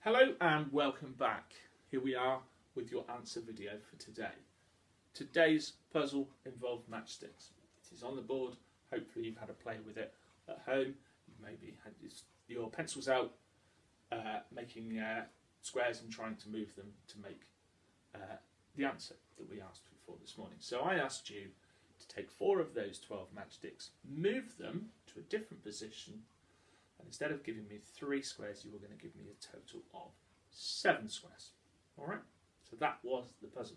Hello and welcome back. Here we are with your answer video for today. Today's puzzle involved matchsticks. It is on the board. Hopefully you've had a play with it at home. You've maybe had your pencils out, making squares and trying to move them to make the answer that we asked for this morning. So I asked you to take 4 of those 12 matchsticks, move them to a different position, and instead of giving me 3 squares, you were going to give me a total of 7 squares. All right, so that was the puzzle.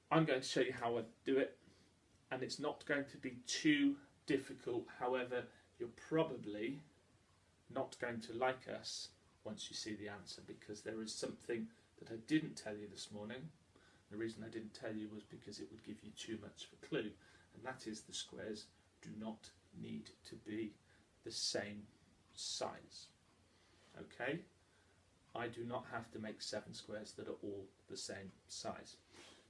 I'm going to show you how I do it, and it's not going to be too difficult. However, you're probably not going to like us once you see the answer, because there is something that I didn't tell you this morning. The reason I didn't tell you was because it would give you too much of a clue, and that is the squares do not need to be the same size. Okay, I do not have to make 7 squares that are all the same size.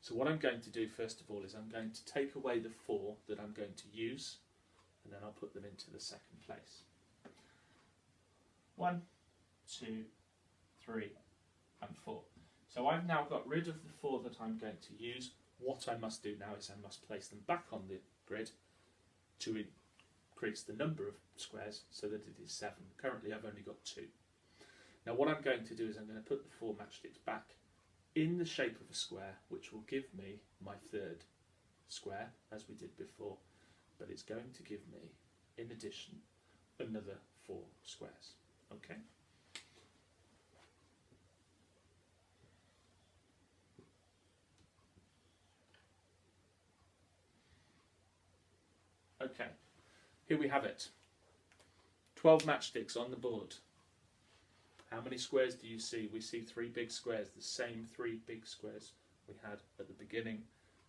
So what I'm going to do first of all is I'm going to take away the 4 that I'm going to use, and then I'll put them into the second place. 1, 2, 3 and 4. So I've now got rid of the 4 that I'm going to use. What I must do now is I must place them back on the grid to increase the number of squares so that it is 7. Currently I've only got 2. Now what I'm going to do is I'm going to put the 4 matchsticks back in the shape of a square, which will give me my 3rd square as we did before, but it's going to give me, in addition, another 4 squares. Okay? Okay, here we have it. 12 matchsticks on the board. How many squares do you see? We see 3 big squares, the same 3 big squares we had at the beginning.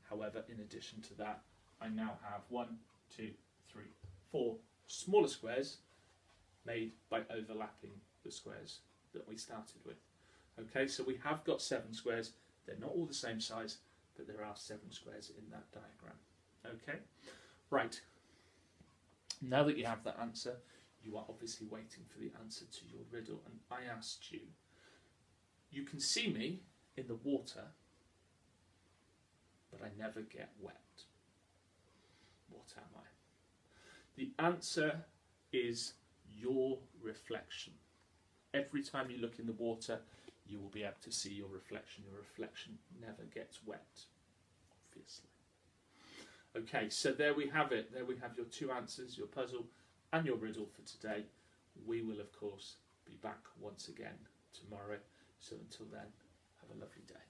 However, in addition to that, I now have 1, 2, 3, 4 smaller squares made by overlapping the squares that we started with. Okay, so we have got 7 squares. They're not all the same size, but there are 7 squares in that diagram. Okay, right. Now that you have that answer, you are obviously waiting for the answer to your riddle, and I asked you, you can see me in the water, but I never get wet. What am I? The answer is your reflection. Every time you look in the water, you will be able to see your reflection. Your reflection never gets wet, obviously. Okay, so there we have it. There we have your 2 answers, your puzzle and your riddle for today. We will, of course, be back once again tomorrow. So until then, have a lovely day.